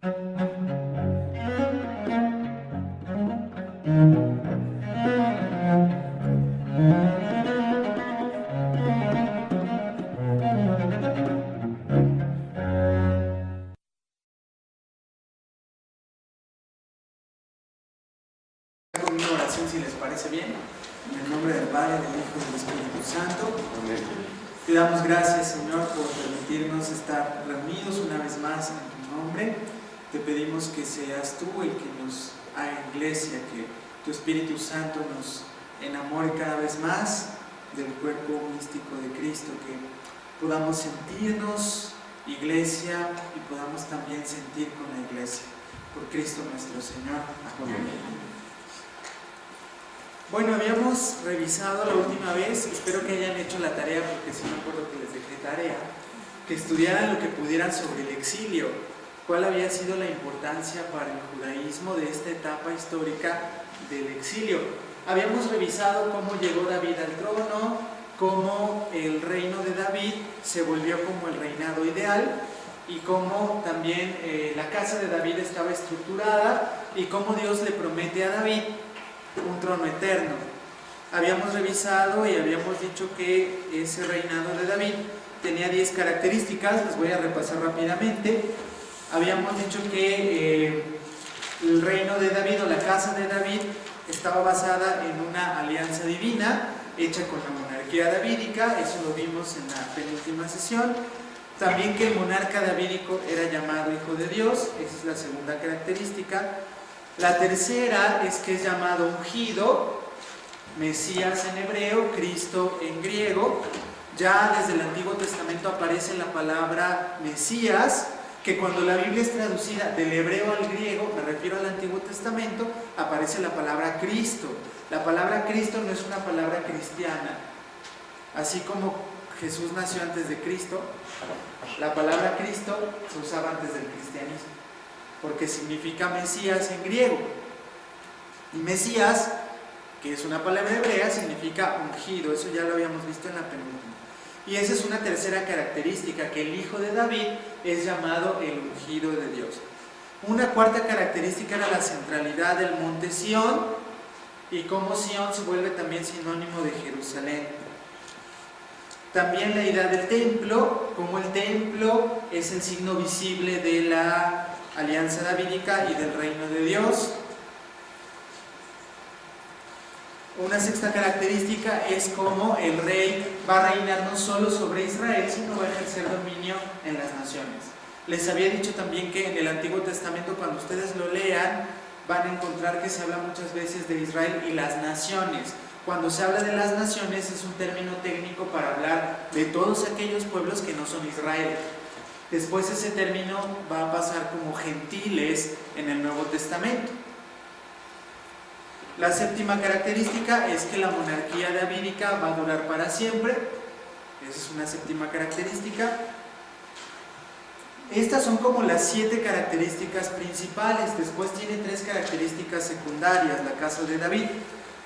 Una oración, si les parece bien, en el nombre del Padre, del Hijo y del Espíritu Santo. Amén. Te damos gracias, Señor, por permitirnos estar reunidos una vez más en tu nombre. Te pedimos que seas tú el que nos haga iglesia, que tu Espíritu Santo nos enamore cada vez más del cuerpo místico de Cristo, que podamos sentirnos iglesia y podamos también sentir con la iglesia. Por Cristo nuestro Señor. Amén. Bueno, habíamos revisado la última vez, espero que hayan hecho la tarea, porque si no me acuerdo que les dejé tarea, que estudiaran lo que pudieran sobre el exilio, cuál había sido la importancia para el judaísmo de esta etapa histórica del exilio. Habíamos revisado cómo llegó David al trono, cómo el reino de David se volvió como el reinado ideal, y cómo también la casa de David estaba estructurada, y cómo Dios le promete a David un trono eterno. Habíamos revisado y habíamos dicho que ese reinado de David tenía 10 características, las voy a repasar rápidamente. Habíamos dicho que el reino de David o la casa de David estaba basada en una alianza divina hecha con la monarquía davídica, eso lo vimos en la penúltima sesión. También que el monarca davídico era llamado Hijo de Dios, esa es la segunda característica. La tercera es que es llamado ungido, Mesías en hebreo, Cristo en griego. Ya desde el Antiguo Testamento aparece la palabra Mesías, que cuando la Biblia es traducida del hebreo al griego, me refiero al Antiguo Testamento, aparece la palabra Cristo. La palabra Cristo no es una palabra cristiana. Así como Jesús nació antes de Cristo, la palabra Cristo se usaba antes del cristianismo, porque significa Mesías en griego. Y Mesías, que es una palabra hebrea, significa ungido, eso ya lo habíamos visto en la penúltima. Y esa es una tercera característica, que el hijo de David es llamado el ungido de Dios. Una cuarta característica era la centralidad del monte Sión, y cómo Sión se vuelve también sinónimo de Jerusalén. También la idea del templo, como el templo es el signo visible de la alianza davídica y del reino de Dios. Una sexta característica es cómo el rey va a reinar no solo sobre Israel, sino va a ejercer dominio en las naciones. Les había dicho también que en el Antiguo Testamento, cuando ustedes lo lean, van a encontrar que se habla muchas veces de Israel y las naciones. Cuando se habla de las naciones es un término técnico para hablar de todos aquellos pueblos que no son Israel. Después ese término va a pasar como gentiles en el Nuevo Testamento. La séptima característica es que la monarquía davídica va a durar para siempre. Esa es una séptima característica. Estas son como las 7 características principales. Después tiene 3 características secundarias la casa de David.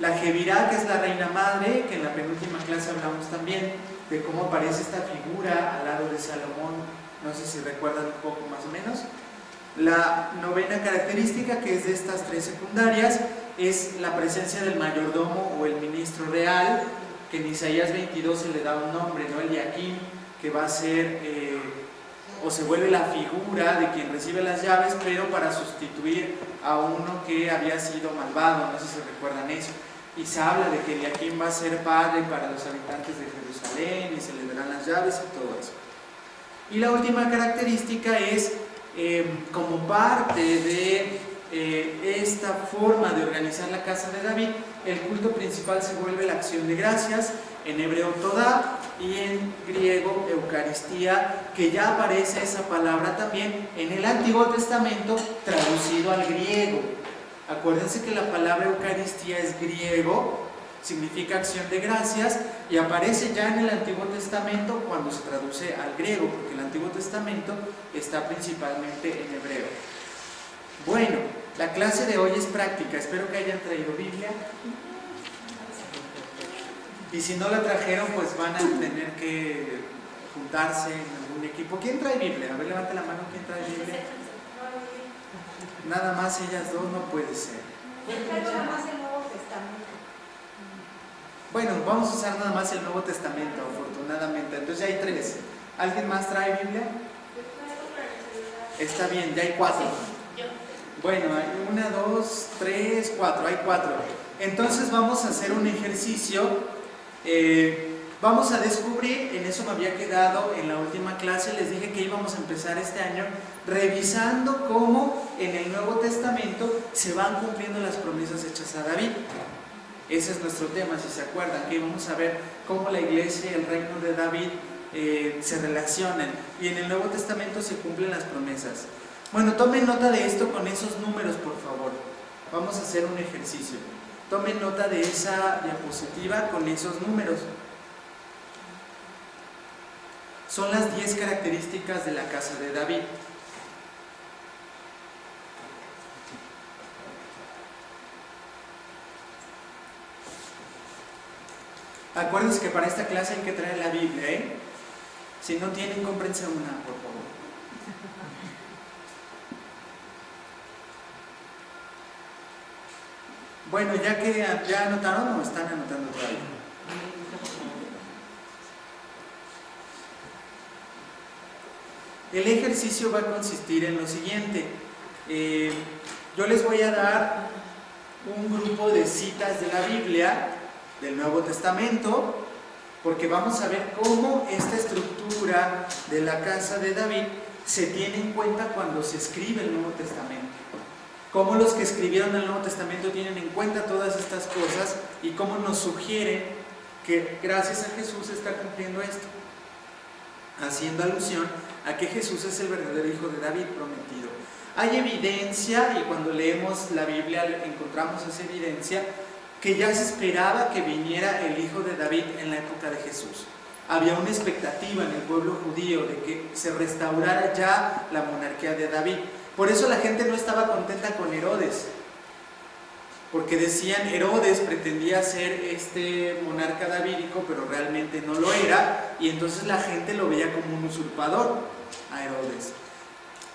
La Jebirá, que es la reina madre, que en la penúltima clase hablamos también de cómo aparece esta figura al lado de Salomón, no sé si recuerdan un poco más o menos. La novena característica, que es de estas 3 secundarias, es la presencia del mayordomo o el ministro real, que en Isaías 22 se le da un nombre, ¿no? Eliakim, que va a ser, o se vuelve la figura de quien recibe las llaves, pero para sustituir a uno que había sido malvado, no sé si recuerdan eso. Y se habla de que Eliakim va a ser padre para los habitantes de Jerusalén y se le darán las llaves y todo eso. Y la última característica es, como parte de esta forma de organizar la casa de David, el culto principal se vuelve la acción de gracias, en hebreo todá y en griego eucaristía, que ya aparece esa palabra también en el Antiguo Testamento traducido al griego. Acuérdense que la palabra Eucaristía es griego, significa acción de gracias, y aparece ya en el Antiguo Testamento cuando se traduce al griego, porque el Antiguo Testamento está principalmente en hebreo. Bueno, la clase de hoy es práctica, espero que hayan traído Biblia, y si no la trajeron, pues van a tener que juntarse en algún equipo. ¿Quién trae Biblia? A ver, levante la mano, ¿quién trae Biblia? nada más ellas dos no puede ser. Nada más el Nuevo Testamento. Bueno, vamos a usar nada más el Nuevo Testamento, afortunadamente. Entonces ya hay 3. ¿Alguien más trae Biblia? Está bien, ya hay 4. Bueno, hay 1, 2, 3, 4, hay 4. Entonces vamos a hacer un ejercicio. Vamos a descubrir, en eso me había quedado en la última clase, les dije que íbamos a empezar este año revisando cómo en el Nuevo Testamento se van cumpliendo las promesas hechas a David. Ese es nuestro tema, si se acuerdan, que vamos a ver cómo la iglesia y el reino de David se relacionan y en el Nuevo Testamento se cumplen las promesas. Bueno, tomen nota de esto con esos números, por favor. Vamos a hacer un ejercicio. Tomen nota de esa diapositiva con esos números. Son las 10 características de la casa de David. Acuérdense que para esta clase hay que traer la Biblia, ¿eh? Si no tienen, cómprense una, por favor. Bueno, ya anotaron o están anotando todavía. El ejercicio va a consistir en lo siguiente. Yo les voy a dar un grupo de citas de la Biblia, del Nuevo Testamento, porque vamos a ver cómo esta estructura de la casa de David se tiene en cuenta cuando se escribe el Nuevo Testamento. Cómo los que escribieron el Nuevo Testamento tienen en cuenta todas estas cosas y cómo nos sugieren que gracias a Jesús se está cumpliendo esto, haciendo alusión a que Jesús es el verdadero hijo de David prometido. Hay evidencia, y cuando leemos la Biblia encontramos esa evidencia, que ya se esperaba que viniera el hijo de David en la época de Jesús. Había una expectativa en el pueblo judío de que se restaurara ya la monarquía de David. Por eso la gente no estaba contenta con Herodes, porque decían Herodes pretendía ser este monarca davídico, pero realmente no lo era, y entonces la gente lo veía como un usurpador a Herodes.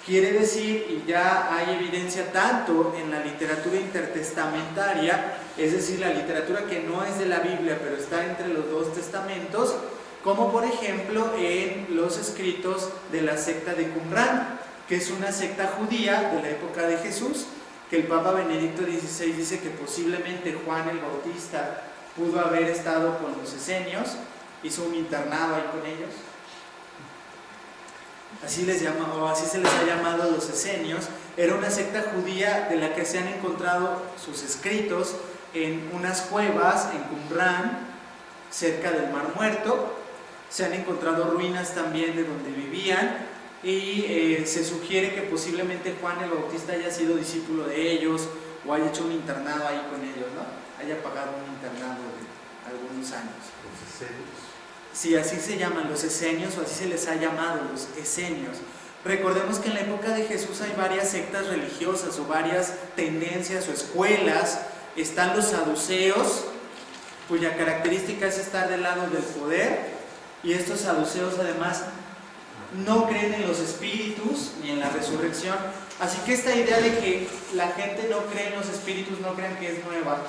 Quiere decir, y ya hay evidencia tanto en la literatura intertestamentaria, es decir, la literatura que no es de la Biblia, pero está entre los dos testamentos, como por ejemplo en los escritos de la secta de Qumran, que es una secta judía de la época de Jesús, que el Papa Benedicto XVI dice que posiblemente Juan el Bautista pudo haber estado con los esenios, hizo un internado ahí con ellos. Así se les ha llamado a los esenios. Era una secta judía de la que se han encontrado sus escritos en unas cuevas en Qumran, cerca del Mar Muerto. Se han encontrado ruinas también de donde vivían y se sugiere que posiblemente Juan el Bautista haya sido discípulo de ellos o haya hecho un internado ahí con ellos, ¿no? Haya pagado un internado de algunos años. Los esenios. Sí, así se llaman los esenios, o así se les ha llamado, los esenios. Recordemos que en la época de Jesús hay varias sectas religiosas o varias tendencias o escuelas. Están los saduceos, cuya característica es estar del lado del poder, y estos saduceos además no creen en los espíritus ni en la resurrección. Así que esta idea de que la gente no cree en los espíritus, no crean que es nueva.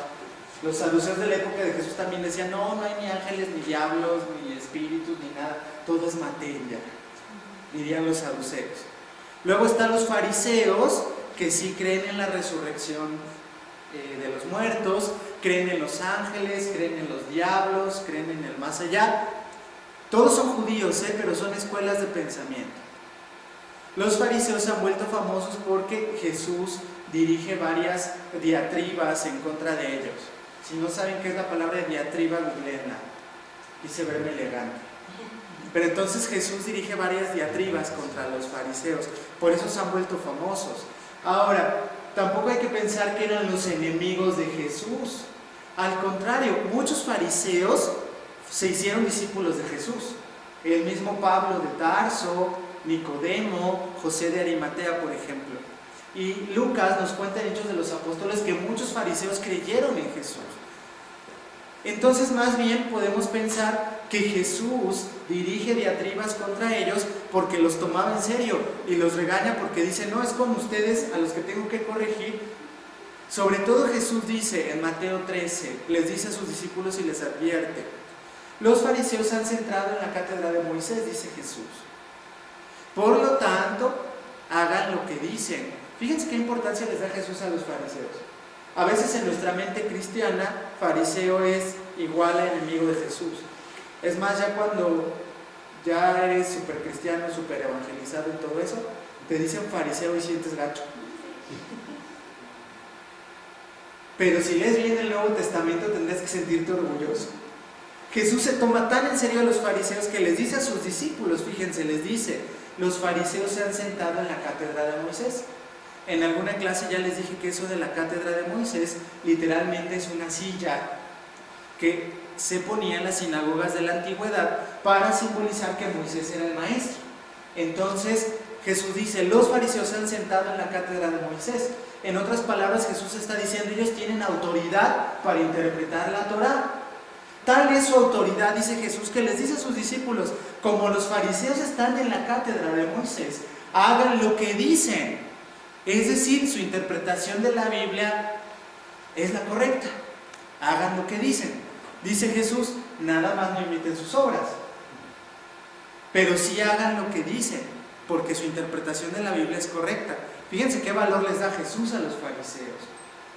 Los saduceos de la época de Jesús también decían, no hay ni ángeles, ni diablos, ni espíritus, ni nada, todo es materia, dirían los saduceos. Luego están los fariseos, que sí creen en la resurrección de los muertos, creen en los ángeles, creen en los diablos, creen en el más allá. Todos son judíos, pero son escuelas de pensamiento. Los fariseos se han vuelto famosos porque Jesús dirige varias diatribas en contra de ellos. Si no saben qué es la palabra diatriba, googleenla. Dice verme elegante. Pero entonces Jesús dirige varias diatribas contra los fariseos. Por eso se han vuelto famosos. Ahora, tampoco hay que pensar que eran los enemigos de Jesús. Al contrario, muchos fariseos se hicieron discípulos de Jesús. El mismo Pablo de Tarso, Nicodemo, José de Arimatea, por ejemplo. Y Lucas nos cuenta en Hechos de los Apóstoles que muchos fariseos creyeron en Jesús. Entonces, más bien podemos pensar que Jesús dirige diatribas contra ellos porque los tomaba en serio y los regaña porque dice, no es como ustedes a los que tengo que corregir. Sobre todo Jesús dice en Mateo 13, les dice a sus discípulos y les advierte, los fariseos se han centrado en la cátedra de Moisés, dice Jesús. Por lo tanto, hagan lo que dicen. Fíjense qué importancia les da Jesús a los fariseos. A veces en nuestra mente cristiana, fariseo es igual a enemigo de Jesús. Es más, ya cuando ya eres súper cristiano, súper evangelizado y todo eso, te dicen fariseo y sientes gacho. Pero si lees bien el Nuevo Testamento tendrás que sentirte orgulloso. Jesús se toma tan en serio a los fariseos que les dice a sus discípulos, fíjense, les dice, los fariseos se han sentado en la cátedra de Moisés. En alguna clase ya les dije que eso de la cátedra de Moisés literalmente es una silla que se ponía en las sinagogas de la antigüedad para simbolizar que Moisés era el maestro. Entonces Jesús dice, los fariseos se han sentado en la cátedra de Moisés. En otras palabras, Jesús está diciendo, ellos tienen autoridad para interpretar la Torá. Tal es su autoridad, dice Jesús, que les dice a sus discípulos, como los fariseos están en la cátedra de Moisés, hagan lo que dicen. Es decir, su interpretación de la Biblia es la correcta. Hagan lo que dicen. Dice Jesús, nada más no imiten sus obras, pero sí hagan lo que dicen, porque su interpretación de la Biblia es correcta. Fíjense qué valor les da Jesús a los fariseos.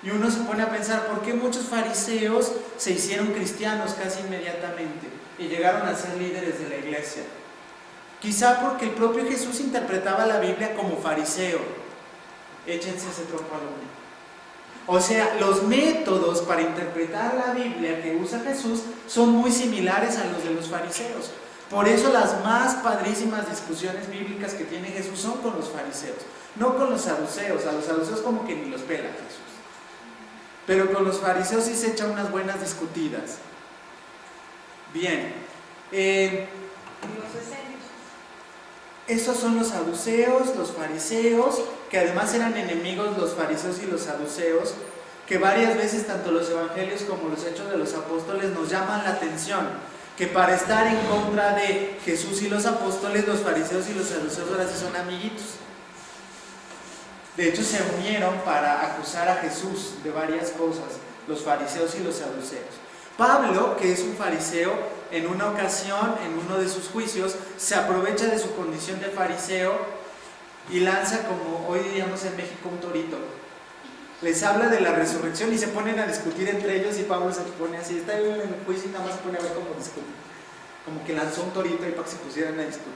Y uno se pone a pensar, ¿por qué muchos fariseos se hicieron cristianos casi inmediatamente y llegaron a ser líderes de la iglesia? Quizá porque el propio Jesús interpretaba la Biblia como fariseo. Échense ese tropo al hombro. O sea, los métodos para interpretar la Biblia que usa Jesús son muy similares a los de los fariseos. Por eso las más padrísimas discusiones bíblicas que tiene Jesús son con los fariseos, no con los saduceos. A los saduceos como que ni los pela Jesús. Pero con los fariseos sí se echa unas buenas discutidas. Bien. Esos son los saduceos, los fariseos, que además eran enemigos los fariseos y los saduceos, que varias veces tanto los evangelios como los hechos de los apóstoles nos llaman la atención, que para estar en contra de Jesús y los apóstoles, los fariseos y los saduceos ahora sí son amiguitos. De hecho se unieron para acusar a Jesús de varias cosas, los fariseos y los saduceos. Pablo, que es un fariseo, en una ocasión, en uno de sus juicios, se aprovecha de su condición de fariseo y lanza, como hoy diríamos en México, un torito. Les habla de la resurrección y se ponen a discutir entre ellos y Pablo se pone así, está en el juicio y nada más se pone a ver cómo discuten. Como que lanzó un torito y para que se pusieran a discutir.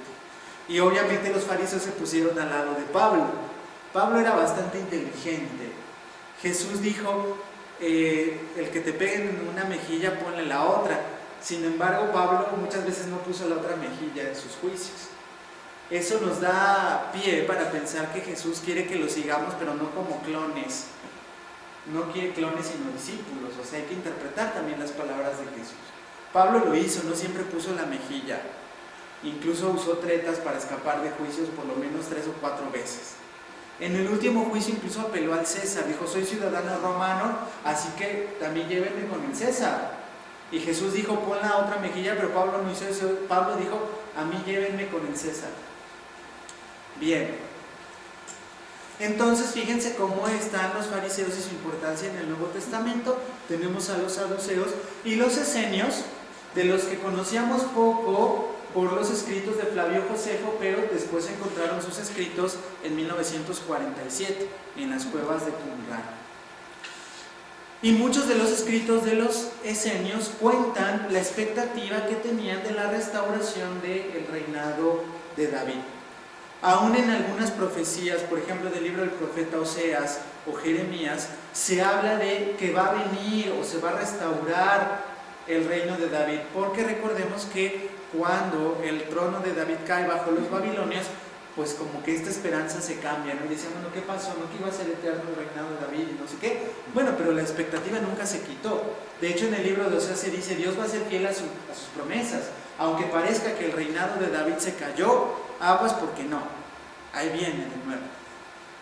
Y obviamente los fariseos se pusieron al lado de Pablo. Pablo era bastante inteligente. Jesús dijo, el que te peguen en una mejilla, ponle la otra. Sin embargo, Pablo muchas veces no puso la otra mejilla en sus juicios. Eso nos da pie para pensar que Jesús quiere que lo sigamos, pero no como clones. No quiere clones sino discípulos. O sea, hay que interpretar también las palabras de Jesús. Pablo lo hizo, no siempre puso la mejilla. Incluso usó tretas para escapar de juicios por lo menos 3 o 4 veces. En el último juicio incluso apeló al César, dijo, soy ciudadano romano, así que también llévenme con el César. Y Jesús dijo, pon la otra mejilla, pero Pablo no hizo eso. Pablo dijo, a mí llévenme con el César. Bien. Entonces fíjense cómo están los fariseos y su importancia en el Nuevo Testamento. Tenemos a los saduceos y los esenios, de los que conocíamos poco por los escritos de Flavio Josefo, pero después encontraron sus escritos en 1947 en las cuevas de Qumran. Y muchos de los escritos de los esenios cuentan la expectativa que tenían de la restauración del reinado de David. Aún en algunas profecías, por ejemplo del libro del profeta Oseas o Jeremías, se habla de que va a venir o se va a restaurar el reino de David, porque recordemos que cuando el trono de David cae bajo los babilonios, pues como que esta esperanza se cambia, ¿no? Y decían, bueno, ¿qué pasó? ¿No que iba a ser eterno el reinado de David y no sé qué? Bueno, pero la expectativa nunca se quitó. De hecho, en el libro de Oseas se dice, Dios va a ser fiel a sus promesas. Aunque parezca que el reinado de David se cayó, aguas porque no. Ahí viene de nuevo.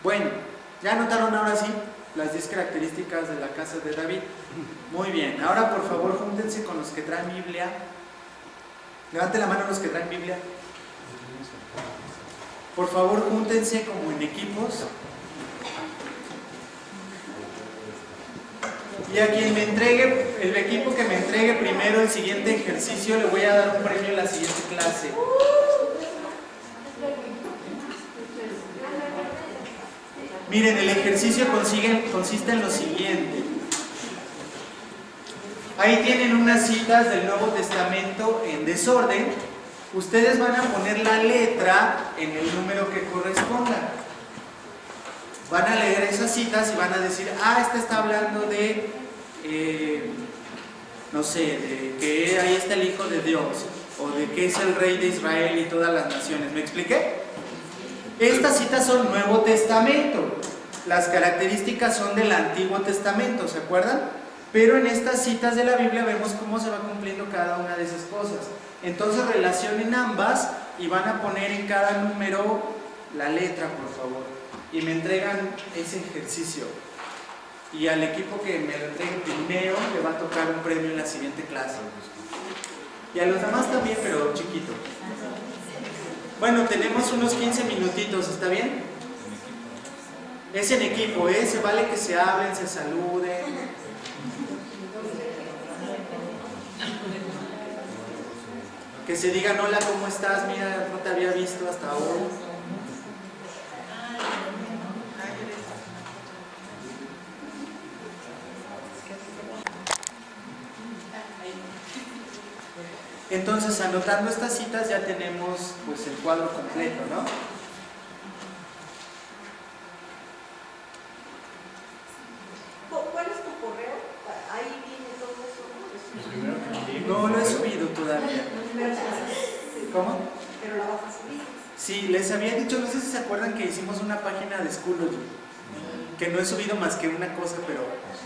Bueno, ¿ya notaron ahora sí las 10 características de la casa de David? Muy bien, ahora por favor júntense con los que traen Biblia. Levanten la mano los que traen Biblia. Por favor, júntense como en equipos. Y a quien me entregue, el equipo que me entregue primero el siguiente ejercicio, le voy a dar un premio en la siguiente clase. Miren, el ejercicio consiste en lo siguiente. Ahí tienen unas citas del Nuevo Testamento en desorden. Ustedes van a poner la letra en el número que corresponda. Van a leer esas citas y van a decir, esta está hablando de, no sé, de que ahí está el Hijo de Dios, o de que es el Rey de Israel y todas las naciones. ¿Me expliqué? Estas citas son Nuevo Testamento. Las características son del Antiguo Testamento, ¿se acuerdan? Pero en estas citas de la Biblia vemos cómo se va cumpliendo cada una de esas cosas. Entonces relacionen ambas y van a poner en cada número la letra, por favor. Y me entregan ese ejercicio. Y al equipo que me lo entregue primero le va a tocar un premio en la siguiente clase. Y a los demás también, pero chiquito. Bueno, tenemos unos 15 minutitos, ¿está bien? Es en equipo, se vale que se hablen, se saluden. Que se digan, hola, ¿cómo estás? Mira, no te había visto hasta hoy. Entonces, anotando estas citas ya tenemos pues el cuadro completo, ¿no? ¿Cuál es tu correo? Ahí viene todo eso, ¿no? No lo he subido todavía. ¿Cómo? Pero la vas a subir. Sí, les había dicho, no sé si se acuerdan que hicimos una página de Schoology, que no he subido más que una cosa, pero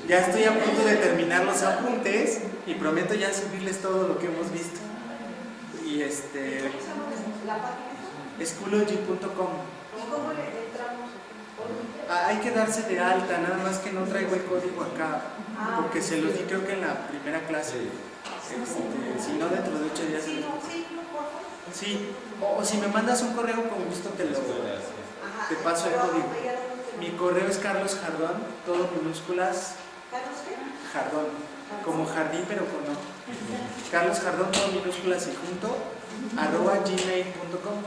ya estoy a punto de terminar los apuntes y prometo ya subirles todo lo que hemos visto. Y ¿Cómo se llama la página? Schoology.com. ¿Y cómo le entramos? Hay que darse de alta, nada más que no traigo el código acá, porque se los di creo que en la primera clase. Si no, dentro de 8 días. Sí, no, por favor. Sí, o si me mandas un correo con gusto te paso el código. Mi correo es Carlos Jardón, todo minúsculas. ¿Carlos qué? Jardón, como jardín pero con no. Carlos Jardón, todo minúsculas y junto, @gmail.com.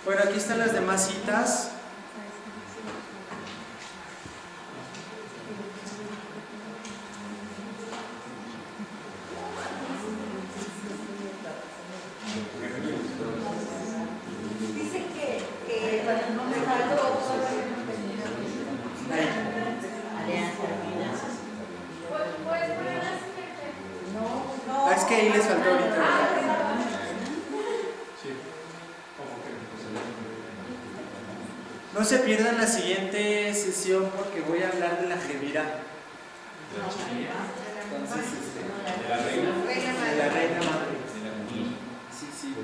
Bueno, aquí están las demás citas. Dice que no me faltó. No. Es que ahí les faltó ahorita. No se pierdan la siguiente sesión porque voy a hablar de la Jebirá. Entonces, de la reina madre. Sí, sí.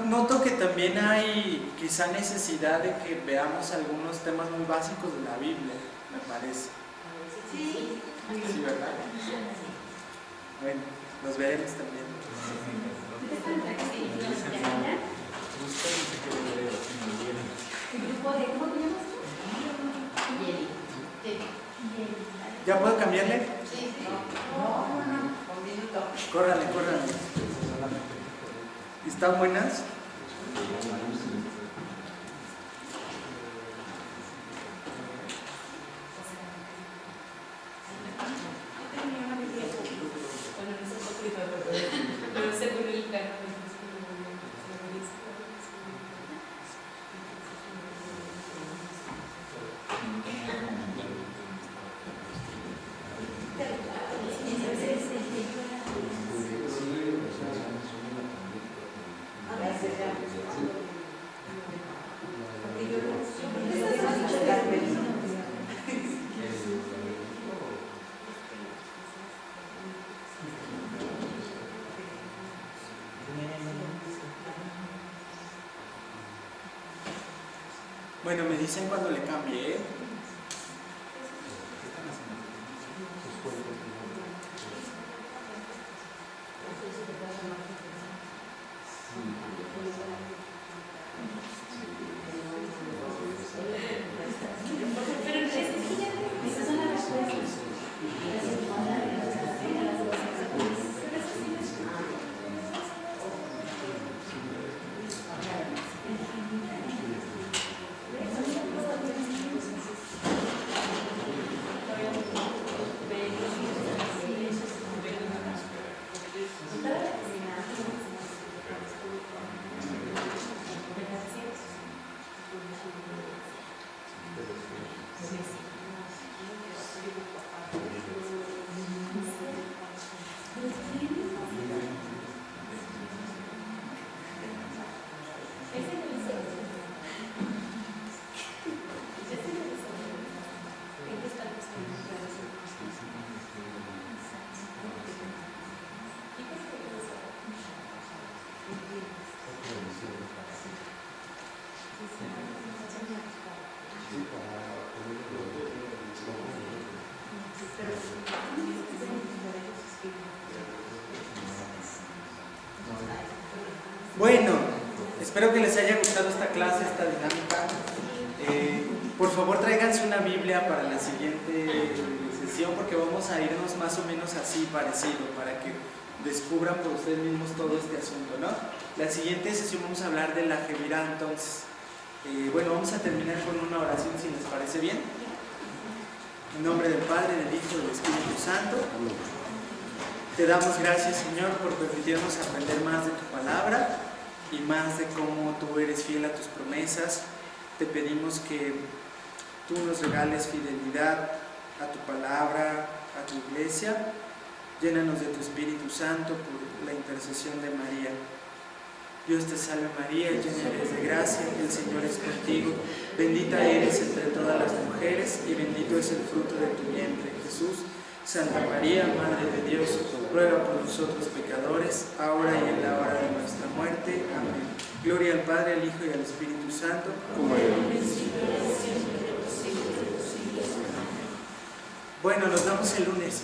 Noto que también hay quizá necesidad de que veamos algunos temas muy básicos de la Biblia, me parece. Sí. Sí, ¿verdad? Bueno, los veremos también. ¿Ya puedo cambiarle? Córrale. ¿Están buenas? Bueno, me dicen cuando le cambie, ¿eh? Bueno, espero que les haya gustado esta clase, esta dinámica. Por favor, tráiganse una Biblia para la siguiente sesión, porque vamos a irnos más o menos así, parecido, para que descubran por ustedes mismos todo este asunto, ¿no? La siguiente sesión vamos a hablar de la Gevirá, entonces. Bueno, vamos a terminar con una oración, si les parece bien. En nombre del Padre, del Hijo y del Espíritu Santo. Te damos gracias, Señor, por permitirnos aprender más de tu palabra y más de cómo tú eres fiel a tus promesas. Te pedimos que tú nos regales fidelidad a tu palabra, a tu iglesia. Llénanos de tu Espíritu Santo por la intercesión de María. Dios te salve María, llena eres de gracia, el Señor es contigo. Bendita eres entre todas las mujeres y bendito es el fruto de tu vientre, Jesús. Santa María, Madre de Dios, ruega por nosotros pecadores, ahora y en la hora de nuestra muerte. Amén. Gloria al Padre, al Hijo y al Espíritu Santo, como era en el principio. Bueno, nos vemos el lunes.